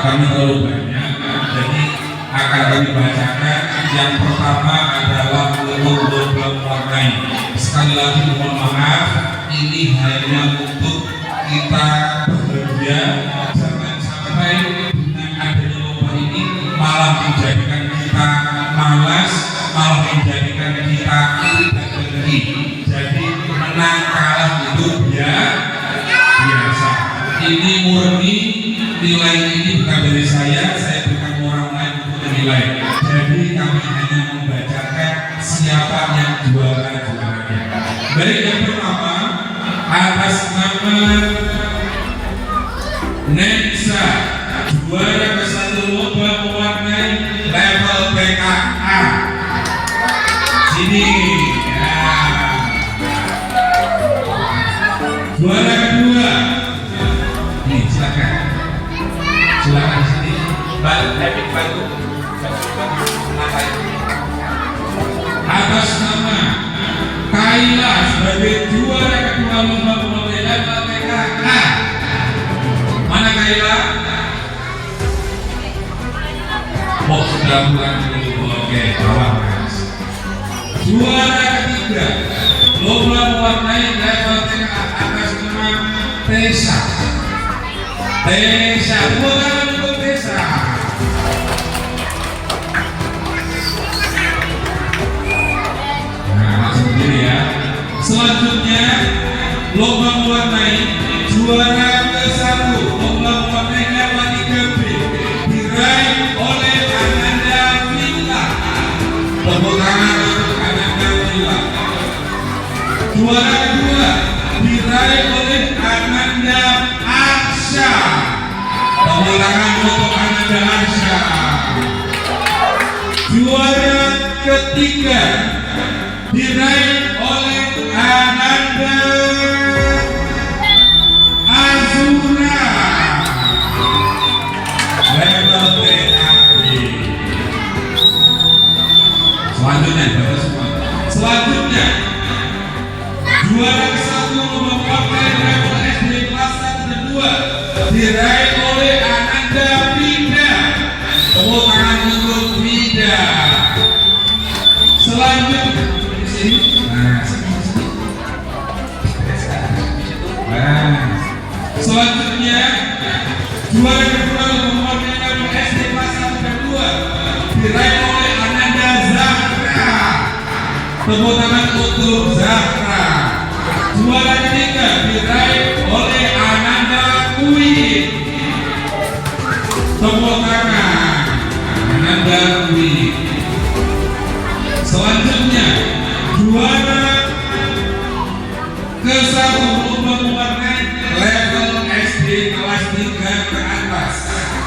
kami terlalu banyak, jadi akan kami bacakan. Yang pertama adalah untuk mewarnai. Sekali lagi mohon maaf, ini hanya untuk kita bekerja, jangan sampai dengan adanya lomba ini malah menjadikan kita malas, malah menjadikan kita tidak berhenti. Jadi menang kalah itu biasa. Ini murni, nilai ini bukan dari saya bukan orang lain untuk menilai. Jadi kami hanya membacakan siapa yang juara-juaranya. Baik, yang pertama atas nama Nensa, juara ke-1 lomba mewarnai level PKA. Sini ya. Juara kedua, nih silakan di sini. Bantu. Atas nama Kaila sebagai juara kedua lomba mewarnai level PKA. Mana Kaila? Oh, sudah pulang dulu. Oke, bawah Mas. Juara ketiga lomba mewarnai level PKA atas nama Tesa. Bukan untuk Tesa. Nah, langsung sendiri ya. Selanjutnya lomba mewarnai juara ke-1 lomba mewarnai level 3B diraih oleh Ananda Villa. Tepuk tangan untuk Ananda Villa. Juara kedua diraih oleh Ananda Arsha. Tepuk tangan untuk Ananda Arsha. Juara ketiga diraih oleh Ananda Azura. Level PAB. Selanjutnya juara ke-1 lomba mewarnai level SD kelas 1 dan 2 diraih oleh Ananda Vida. Tepuk tangan untuk Vida. Selanjutnya di sini. Selanjutnya juara kedua lomba mewarnai level SD kelas 1 dan 2 diraih oleh Ananda Zahra. Tepuk tangan untuk Zahra. Juara ketiga diraih oleh Ananda Kuit. Tepuk tangan Ananda Kuit. Selanjutnya juara ke-1 lomba mewarnai level SD kelas 3 ke atas.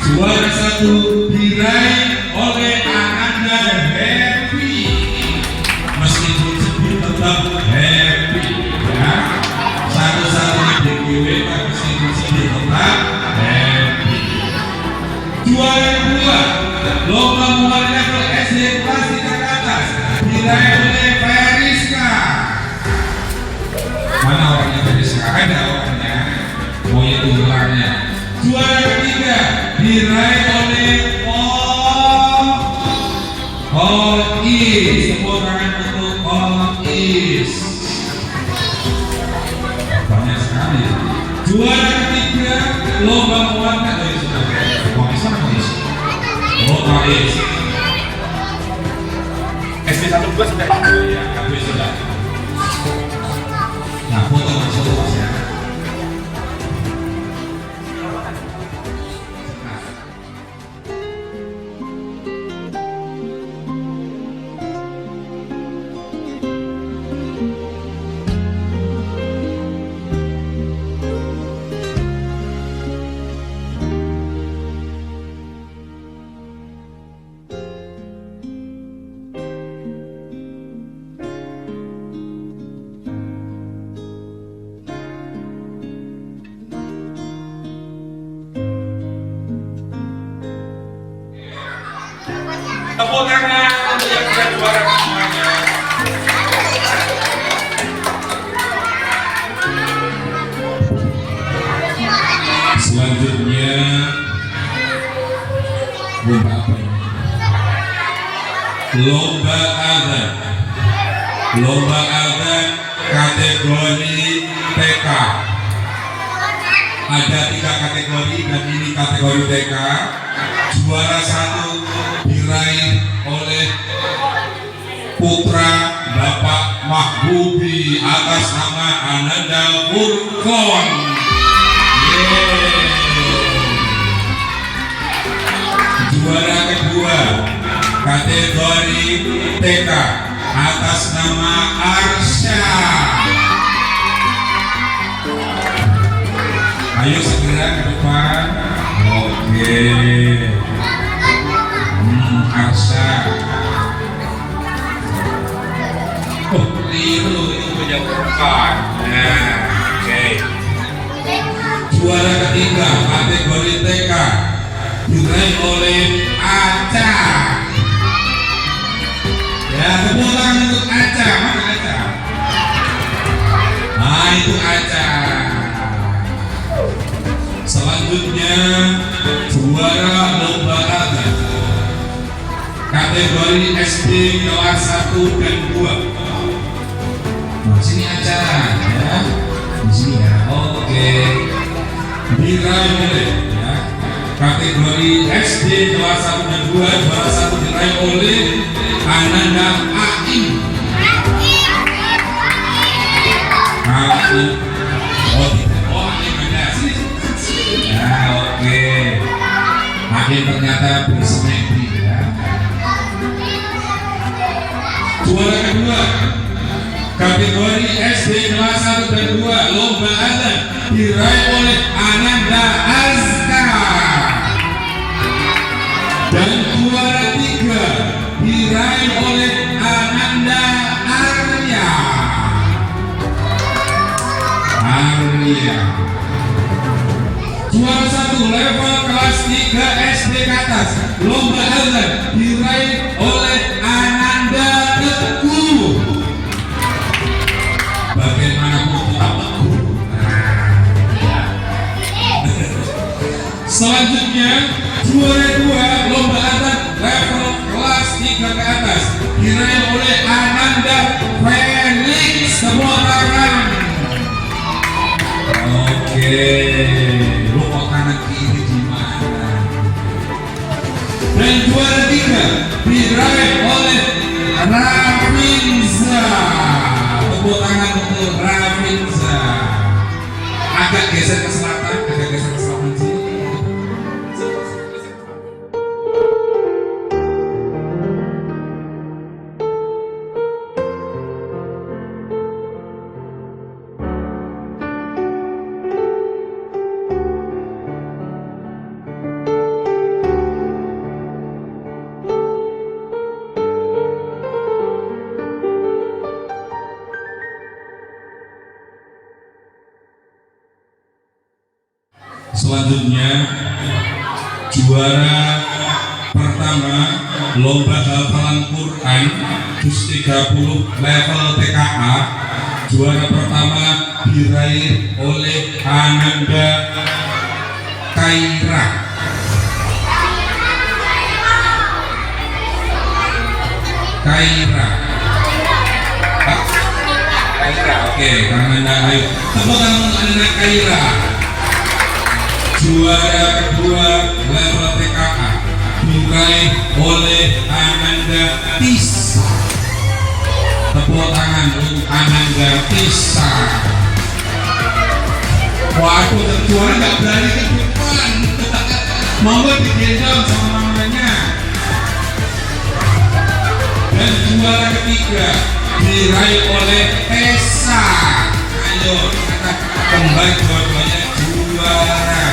Juara 1 diraih oleh Ananda Happy. Meskipun sedih tetap happy ya. Satu-satunya DGW meskipun sedih tetap happy. Juara kedua lomba mewarnai level SD kelas 3 ke atas diraih oleh Feriska. Mana orangnya Feriska? Ada orangnya. Oh itu orangnya. Juara ketiga diraih oleh Is. Tepuk tangan untuk Is. Banyak sekali. Juara ketiga lomba mewarnai Is. SD 1 2 sudah ya, habis sudah. Nah, foto masuk Mas ya. Tepuk tangan untuk yang sudah juara semuanya. Selanjutnya Lomba apa ini? Lomba adzan. Lomba adzan kategori TK. Ada 3 kategori dan ini kategori TK. Juara 1 diraih oleh putra Bapak Mahbubi atas nama Ananda Furqon. Juara kedua kategori TK atas nama Arsya. Ayo segera ke depan. Oke. Arsya. Oh, keliru, itu punya bukan. Nah, oke. Juara ketiga kategori TK diraih oleh Aca. Ya, tepuk tangan untuk Aca. Mana Aca? Nah, itu Aca. Selanjutnya juara lomba adzan kategori SD kelas 1 dan 2. Nah, sini Aca ya. Di sini ya. Oke. Diraih oleh ya. Kategori SD kelas 1 dan 2 juara 1 diraih oleh Ananda Aim. Aim. Oh tidak. Oh Aim ada. Sini. Ya oke. Aim ternyata bersemedi ya. Juara kedua kategori SD kelas 1 dan 2 lomba adzan diraih oleh Ananda Azka. Dan juara 3 diraih oleh Ananda Arya. Juara 1 level kelas 3 SD ke atas lomba adzan diraih oleh Ananda Teguh. Bagaimanapun tetap teguh. Selanjutnya juara 2 lomba adzan level kelas 3 ke atas diraih oleh Ananda Felix. Semua tangan. Oke, lu kok kanan kiri gimana? Dan juara 3 diraih oleh Rafinza. Tepuk tangan untuk Rafinza. Agak geser ke selatan, agak geser ke selatan sini. Selanjutnya juara pertama lomba hafalan Quran juz 30 level TKA. Juara pertama diraih oleh Ananda Kaira. Kaira. Oke, Ananda, ayo. Tepuk tangan untuk Ananda Kaira. Juara kedua level TKA diraih oleh Ananda Tisa. Tepuk tangan untuk Ananda Tisa. Waduh, juara nggak berani ke depan. Monggo digendong sama mamanya. Dan juara ketiga diraih oleh Tessa. Ayo kita kembali dua-duanya juara.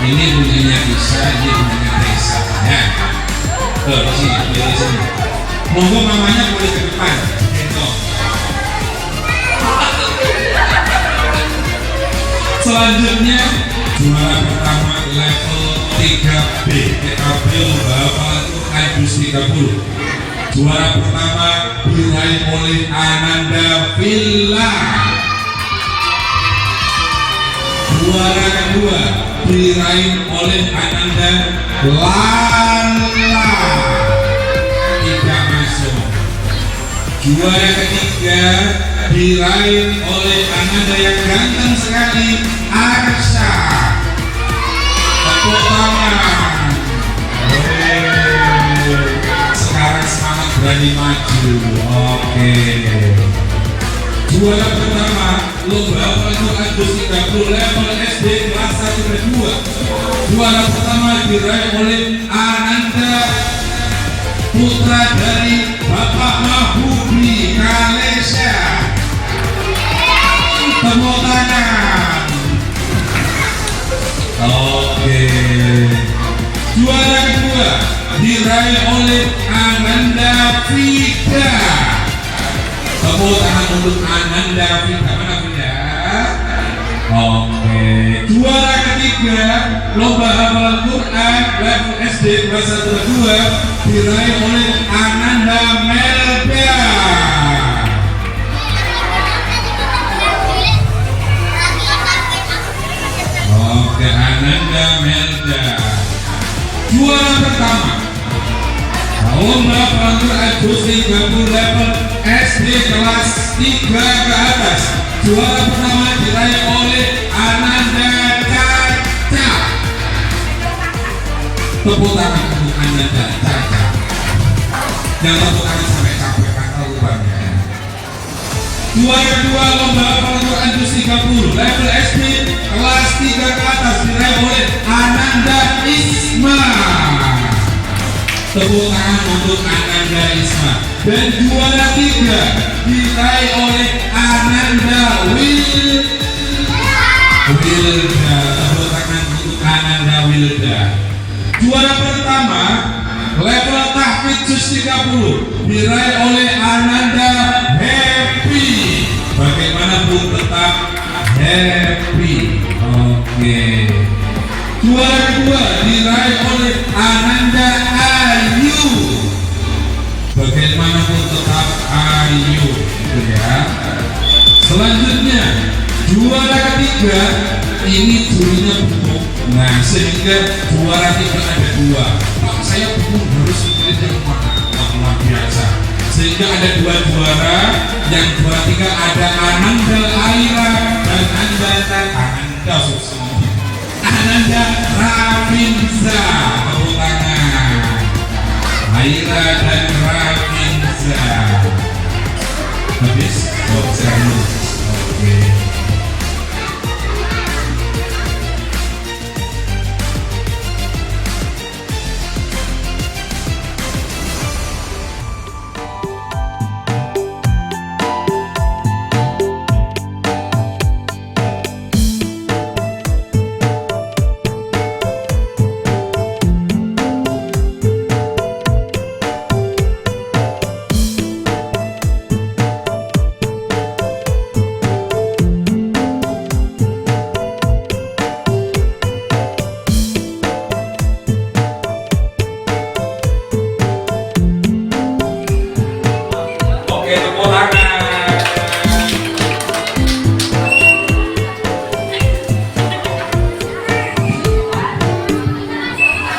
Ini bunyinya bisa, ini bunyinya Tessa ya. Tuh, di sini. Monggo mamanya boleh ke depan. Gendong. Selanjutnya juara pertama level 3B TKB lomba hafalan Quran juz 30. Juara pertama diraih oleh Ananda Villa. Juara kedua diraih oleh Ananda Lala, tidak masuk. Juara ketiga diraih oleh Ananda yang ganteng sekali, Arsha. Tepuk tangan. Sekarang semangat berani maju. Oke. Juara pertama lomba Al-Quran 30 level SD kelas 1 dan 2. Juara pertama diraih oleh Ananda, putra dari Bapak Mahbubli Kalesha. Tepuk tangan. Oke. Juara kedua diraih oleh Ananda Fida. Tepuk tangan untuk Ananda Fida. Mana Fida? Oke. Juara ketiga lomba hafalan Quran level SD kelas 1 dan 2 diraih oleh Ananda Melda. Oke, Ananda Melda. Juara pertama lomba hafalan Quran 30 level SD kelas 3 ke atas. Juara pertama diraih oleh Ananda Caca. Tepuk tangan untuk Ananda Caca. Yang tepuk tangan sampai capek karena lubangnya. Juara kedua lomba hafalan Quran 30 level SD kelas 3 ke atas diraih oleh Ananda Isma. Tepuk tangan untuk Ananda Isma. Dan juara 3 diraih oleh Ananda Wilda. Tepuk tangan untuk Ananda Wilda. Juara pertama level tahfidz juz 30 diraih oleh Ananda Happy. Bagaimanapun tetap happy. Oke. Juara kedua diraih oleh Ananda Ayu. Bagaimanapun tetap Ayu, gitu ya. Selanjutnya juara ketiga ini jurinya bingung. Nah, sehingga juara 3 ada 2. Pak, saya bingung harus pilih yang mana? Luar biasa. Sehingga ada 2 juara. Yang juara 3 ada Ananda Aira dan Ananda Rafinza. Tepuk tangan. Aira dan Rafinza. Habis? Oh, serius. Oke.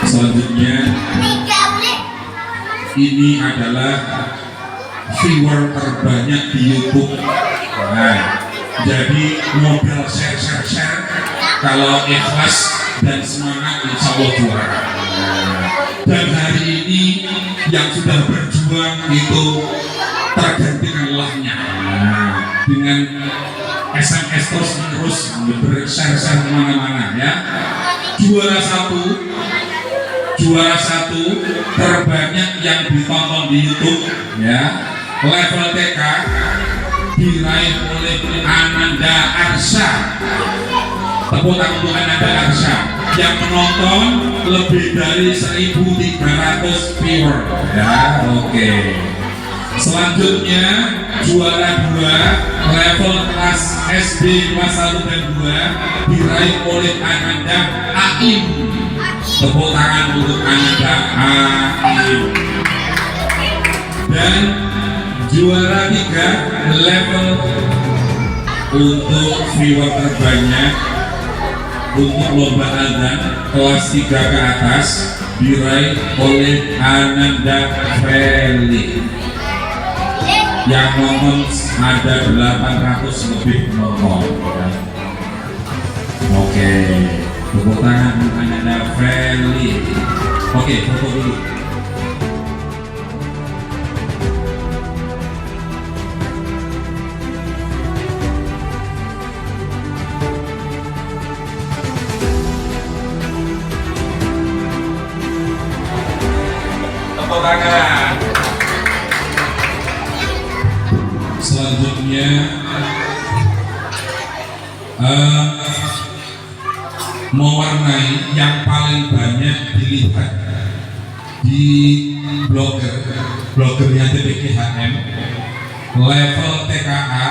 Selanjutnya ini adalah viewer terbanyak di YouTube. Nah, jadi modal share kalau ikhlas dan semangat insya Allah juara. Dan hari ini yang sudah berjuang itu tergantikan lahnya dengan SMS terus ber-share kemana-mana ya. Juara satu terbanyak yang ditonton di YouTube ya, level TK diraih oleh Ananda Arsha. Tepuk tangan untuk Ananda Arsha yang menonton lebih dari 1.300 viewer ya. Oke. Selanjutnya juara 2 level kelas SD kelas 1 dan 2 diraih oleh Ananda Aim. Tepuk tangan untuk Ananda Aim. Dan juara 3 level untuk viewer terbanyak untuk lomba adzan kelas 3 ke atas diraih oleh Ananda Feli. Yang nonton ada 800 lebih nonton ya. Oke, tepuk tangan untuk Ananda Feli. Oke, foto dulu. Tepuk tangan. Selanjutnya mewarnai yang paling banyak dilihat di blogernya TPKHM level TKA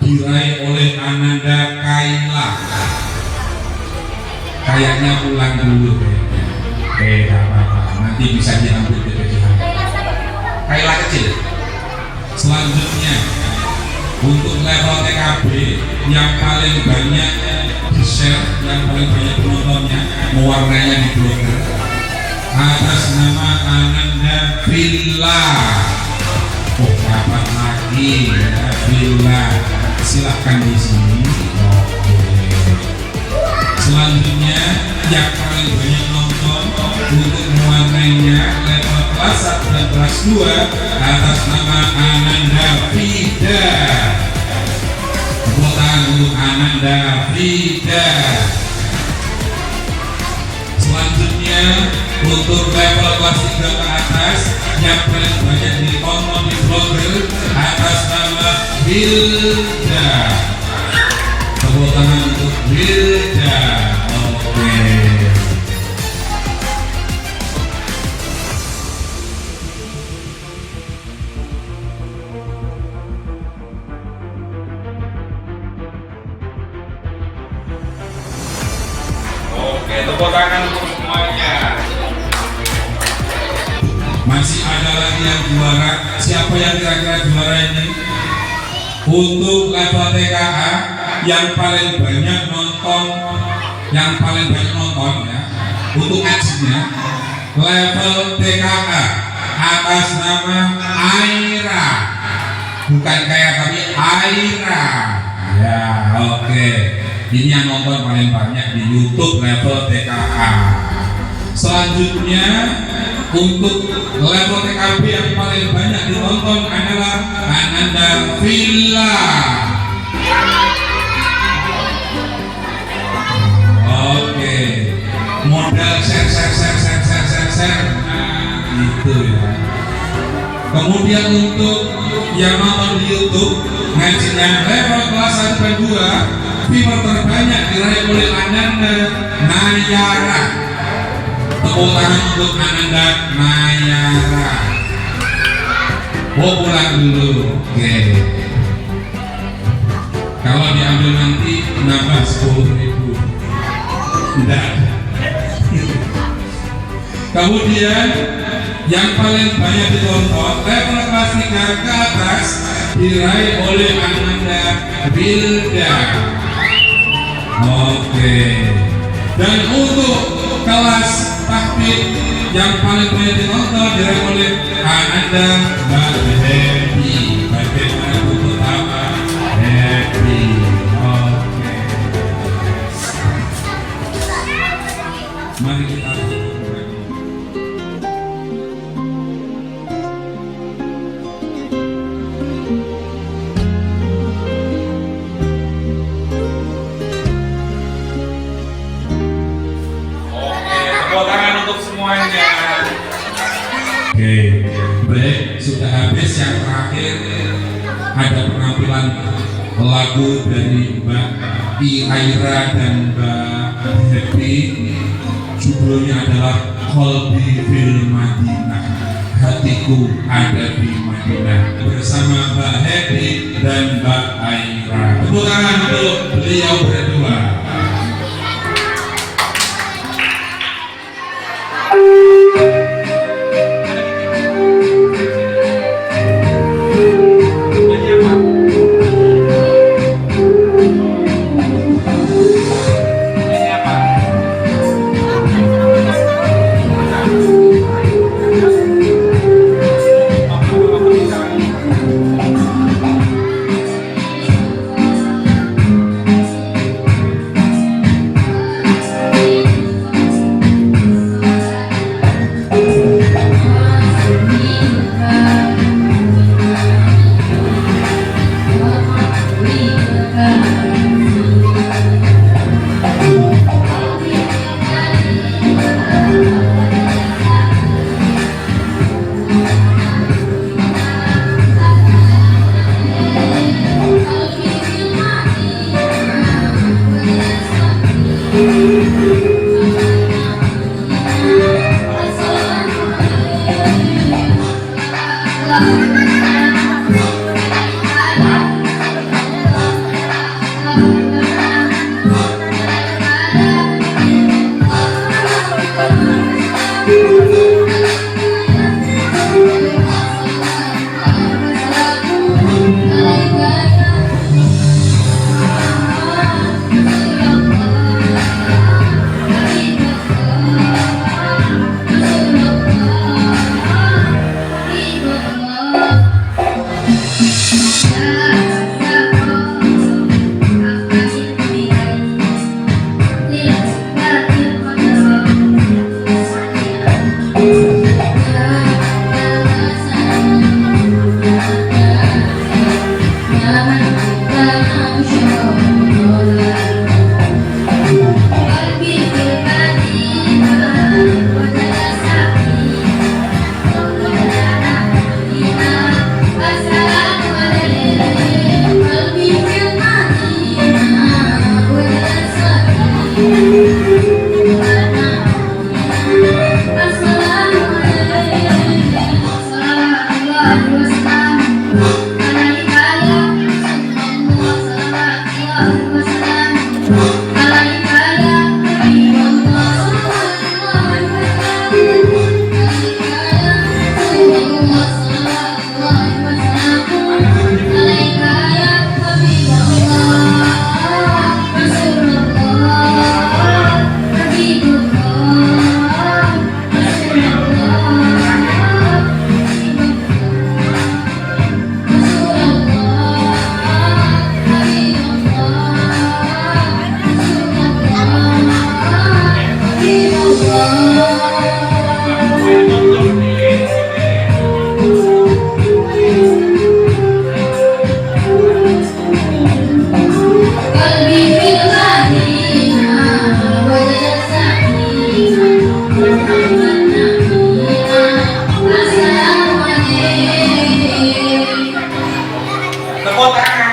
diraih oleh Ananda Kaila. Kayaknya ulang dulu kayaknya. Apa-apa, nanti bisa diambil TPKHM. Kaila kecil. Selanjutnya untuk level TKB yang paling banyak di share, yang paling banyak penontonnya mewarnainya di blogger atas nama Ananda Villa. Oh, kapan lagi ya Villa, silahkan di sini. Oke. Selanjutnya yang paling banyak nonton untuk mewarnainya level kelas 1 dan kelas 2 atas nama Ananda Vida. Tepuk tangan untuk Ananda Vida. Selanjutnya untuk level kelas 3 ke atas yang paling banyak ditonton di blogger atas nama Wilda. Tepuk tangan untuk Wilda. Oke. Oke, tepuk tangan untuk semuanya. Masih ada lagi yang juara. Siapa yang kira-kira juara ini? Untuk level TKA yang paling banyak nonton, ya. Untuk aksinya level TKA atas nama Aira. Bukan kayak tapi Aira. Ya, oke. Ini yang nonton paling banyak di YouTube level TKA. Selanjutnya untuk level TKB yang paling banyak ditonton adalah Ananda Villa. Oke, modal share. Nah, itu ya. Kemudian untuk yang nonton di YouTube ngajinya level kelas 1 dan 2, viewer terbanyak diraih oleh Ananda Nayara. Tepuk tangan untuk Ananda Nayara. Oh, pulang dulu. Oke. Kalau diambil nanti nambah 10.000. Tidak. Kemudian yang paling banyak ditonton level kelas 3 ke atas diraih oleh Ananda Bilda. Oke. Dan untuk kelas tahfidz yang paling banyak ditonton diraih oleh Ananda Mbak Happy. Bagaimana untuk apa? Happy. Oke. Mari kita semuanya. Oke, baik, sudah habis. Yang terakhir ada penampilan lagu dari Mbak Aira dan Mbak Happy. Judulnya adalah Qalbi fil Madinah, hatiku ada di Madinah, bersama Mbak Happy dan Mbak Aira. Tepuk tangan untuk beliau berdua. Tepuk tangan.